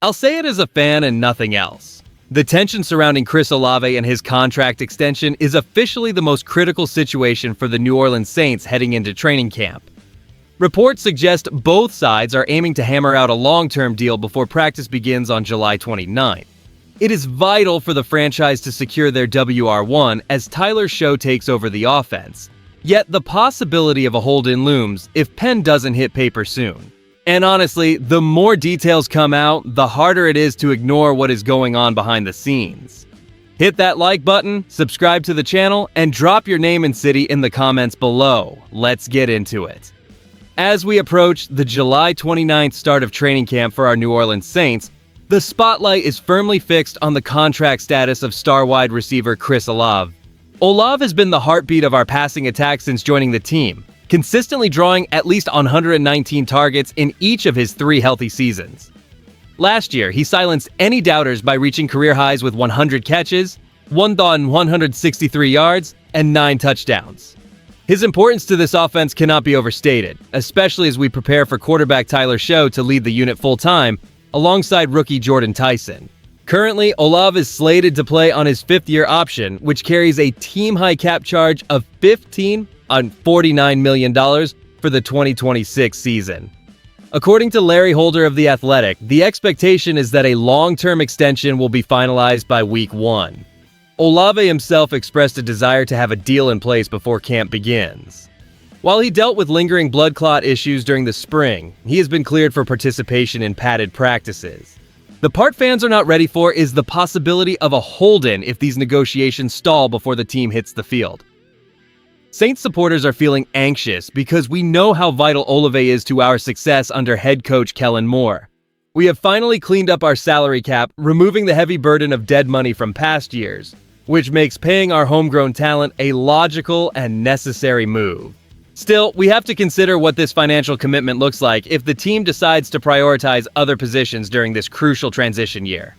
I'll say it as a fan and nothing else. The tension surrounding Chris Olave and his contract extension is officially the most critical situation for the New Orleans Saints heading into training camp. Reports suggest both sides are aiming to hammer out a long-term deal before practice begins on July 29th. It is vital for the franchise to secure their WR1 as Tyler Show takes over the offense. Yet the possibility of a hold-in looms if pen doesn't hit paper soon. And honestly, the more details come out, the harder it is to ignore what is going on behind the scenes. Hit that like button, subscribe to the channel, and drop your name and city in the comments below. Let's get into it. As we approach the July 29th start of training camp for our New Orleans Saints, the spotlight is firmly fixed on the contract status of star wide receiver Chris Olave. Olave has been the heartbeat of our passing attack since joining the team, consistently drawing at least 119 targets in each of his 3 healthy seasons. Last year, he silenced any doubters by reaching career highs with 100 catches, 1,163 yards, and 9 touchdowns. His importance to this offense cannot be overstated, especially as we prepare for quarterback Tyler Show to lead the unit full-time, alongside rookie Jordan Tyson. Currently, Olave is slated to play on his 5th-year option, which carries a team-high cap charge of $49 million for the 2026 season. According to Larry Holder of The Athletic, the expectation is that a long-term extension will be finalized by Week 1. Olave himself expressed a desire to have a deal in place before camp begins. While he dealt with lingering blood clot issues during the spring, he has been cleared for participation in padded practices. The part fans are not ready for is the possibility of a hold-in if these negotiations stall before the team hits the field. Saints supporters are feeling anxious because we know how vital Olave is to our success under head coach Kellen Moore. We have finally cleaned up our salary cap, removing the heavy burden of dead money from past years, which makes paying our homegrown talent a logical and necessary move. Still, we have to consider what this financial commitment looks like if the team decides to prioritize other positions during this crucial transition year.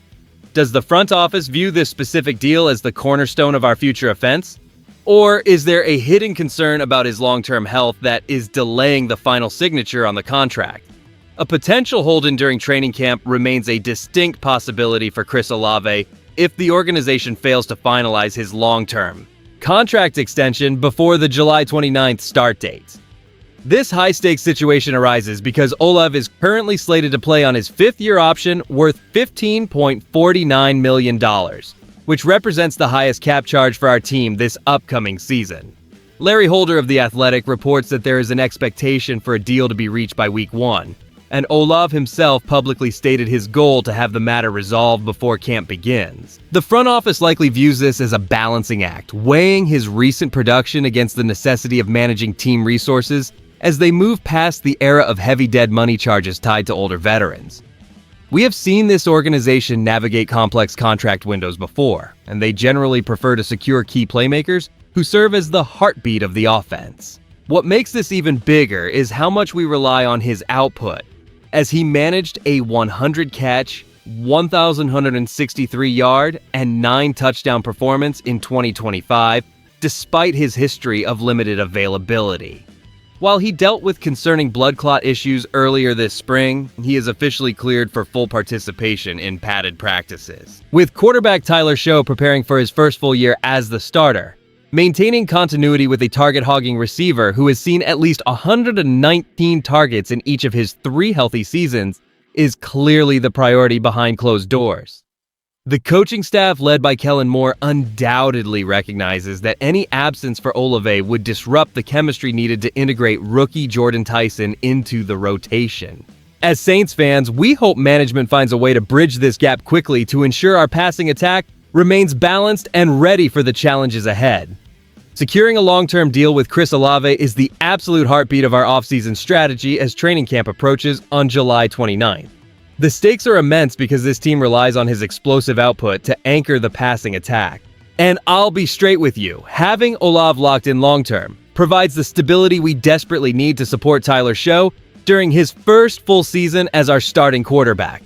Does the front office view this specific deal as the cornerstone of our future offense? Or is there a hidden concern about his long-term health that is delaying the final signature on the contract? A potential hold-in during training camp remains a distinct possibility for Chris Olave if the organization fails to finalize his long-term contract extension before the July 29th start date. This high-stakes situation arises because Olave is currently slated to play on his 5th-year option worth $15.49 million, which represents the highest cap charge for our team this upcoming season. Larry Holder of The Athletic reports that there is an expectation for a deal to be reached by Week 1, and Olave himself publicly stated his goal to have the matter resolved before camp begins. The front office likely views this as a balancing act, weighing his recent production against the necessity of managing team resources as they move past the era of heavy dead money charges tied to older veterans. We have seen this organization navigate complex contract windows before, and they generally prefer to secure key playmakers who serve as the heartbeat of the offense. What makes this even bigger is how much we rely on his output, as he managed a 100-catch, 1,163-yard, and 9-touchdown performance in 2025, despite his history of limited availability. While he dealt with concerning blood clot issues earlier this spring, he is officially cleared for full participation in padded practices. With quarterback Tyler Show preparing for his first full year as the starter, maintaining continuity with a target-hogging receiver who has seen at least 119 targets in each of his 3 healthy seasons is clearly the priority behind closed doors. The coaching staff led by Kellen Moore undoubtedly recognizes that any absence for Olave would disrupt the chemistry needed to integrate rookie Jordan Tyson into the rotation. As Saints fans, we hope management finds a way to bridge this gap quickly to ensure our passing attack remains balanced and ready for the challenges ahead. Securing a long-term deal with Chris Olave is the absolute heartbeat of our offseason strategy as training camp approaches on July 29th. The stakes are immense because this team relies on his explosive output to anchor the passing attack. And I'll be straight with you, having Olave locked in long-term provides the stability we desperately need to support Tyler Show during his first full season as our starting quarterback.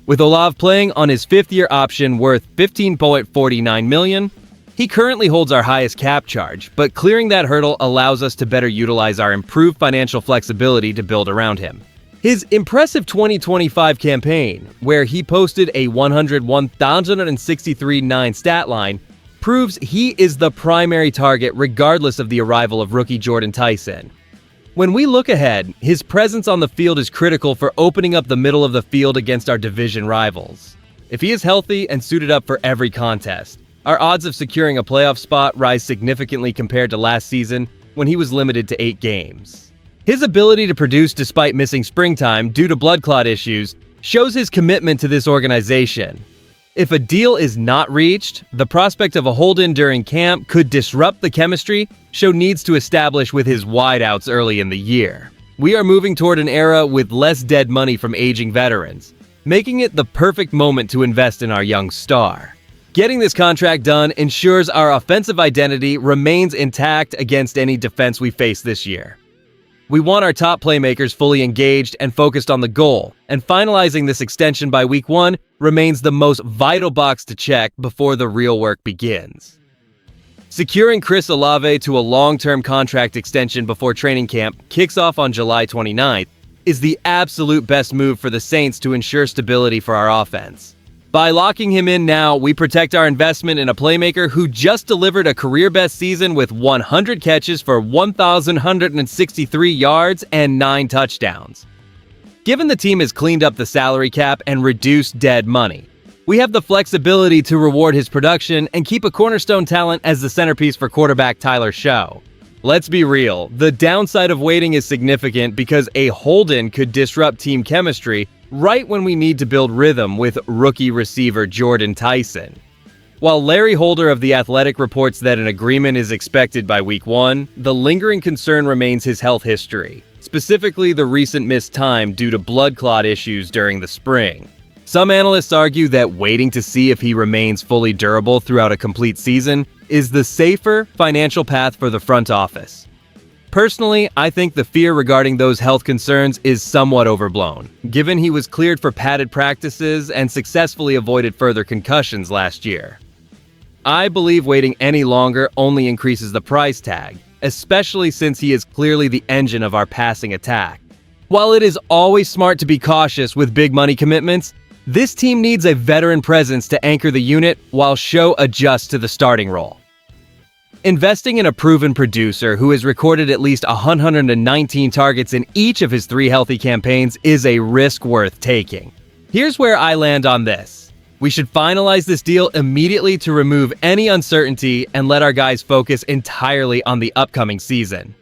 With Olave playing on his 5th-year option worth $15.49 million, he currently holds our highest cap charge, but clearing that hurdle allows us to better utilize our improved financial flexibility to build around him. His impressive 2025 campaign, where he posted a 101,063.9 stat line, proves he is the primary target regardless of the arrival of rookie Jordan Tyson. When we look ahead, his presence on the field is critical for opening up the middle of the field against our division rivals. If he is healthy and suited up for every contest, our odds of securing a playoff spot rise significantly compared to last season when he was limited to 8 games. His ability to produce despite missing springtime due to blood clot issues shows his commitment to this organization. If a deal is not reached, the prospect of a hold-in during camp could disrupt the chemistry Sho needs to establish with his wideouts early in the year. We are moving toward an era with less dead money from aging veterans, making it the perfect moment to invest in our young star. Getting this contract done ensures our offensive identity remains intact against any defense we face this year. We want our top playmakers fully engaged and focused on the goal, and finalizing this extension by week 1 remains the most vital box to check before the real work begins. Securing Chris Olave to a long-term contract extension before training camp kicks off on July 29th is the absolute best move for the Saints to ensure stability for our offense. By locking him in now, we protect our investment in a playmaker who just delivered a career-best season with 100 catches for 1,163 yards and 9 touchdowns. Given the team has cleaned up the salary cap and reduced dead money, we have the flexibility to reward his production and keep a cornerstone talent as the centerpiece for quarterback Tyler Sho. Let's be real, the downside of waiting is significant because a hold-in could disrupt team chemistry right when we need to build rhythm with rookie receiver Jordan Tyson. While Larry Holder of The Athletic reports that an agreement is expected by week 1, the lingering concern remains his health history, specifically the recent missed time due to blood clot issues during the spring. Some analysts argue that waiting to see if he remains fully durable throughout a complete season is the safer financial path for the front office. Personally, I think the fear regarding those health concerns is somewhat overblown, given he was cleared for padded practices and successfully avoided further concussions last year. I believe waiting any longer only increases the price tag, especially since he is clearly the engine of our passing attack. While it is always smart to be cautious with big money commitments, this team needs a veteran presence to anchor the unit while Sho adjusts to the starting role. Investing in a proven producer who has recorded at least 119 targets in each of his 3 healthy campaigns is a risk worth taking. Here's where I land on this. We should finalize this deal immediately to remove any uncertainty and let our guys focus entirely on the upcoming season.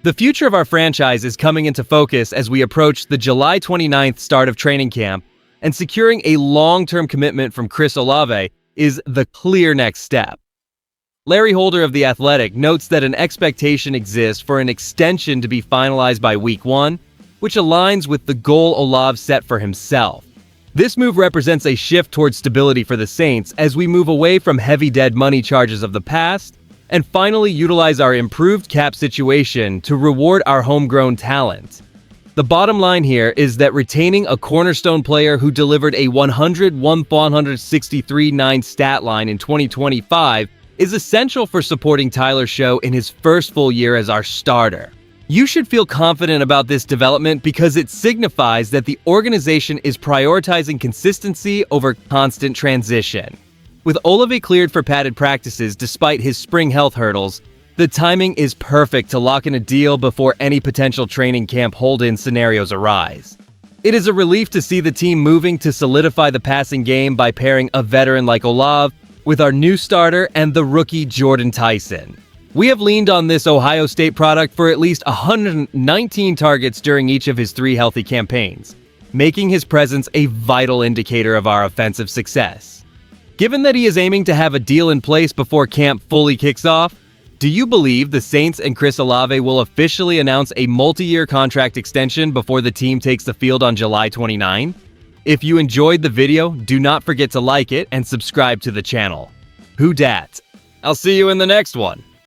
The future of our franchise is coming into focus as we approach the July 29th start of training camp, and securing a long-term commitment from Chris Olave is the clear next step. Larry Holder of The Athletic notes that an expectation exists for an extension to be finalized by week 1, which aligns with the goal Olave set for himself. This move represents a shift towards stability for the Saints as we move away from heavy dead money charges of the past and finally utilize our improved cap situation to reward our homegrown talent. The bottom line here is that retaining a cornerstone player who delivered a 101,163.9 stat line in 2025 is essential for supporting Tyler Sho in his first full year as our starter. You should feel confident about this development because it signifies that the organization is prioritizing consistency over constant transition. With Olave cleared for padded practices despite his spring health hurdles, the timing is perfect to lock in a deal before any potential training camp hold-in scenarios arise. It is a relief to see the team moving to solidify the passing game by pairing a veteran like Olave with our new starter and the rookie Jordan Tyson. We have leaned on this Ohio State product for at least 119 targets during each of his 3 healthy campaigns, making his presence a vital indicator of our offensive success. Given that he is aiming to have a deal in place before camp fully kicks off, do you believe the Saints and Chris Olave will officially announce a multi-year contract extension before the team takes the field on July 29? If you enjoyed the video, do not forget to like it and subscribe to the channel. Who Dat? I'll see you in the next one.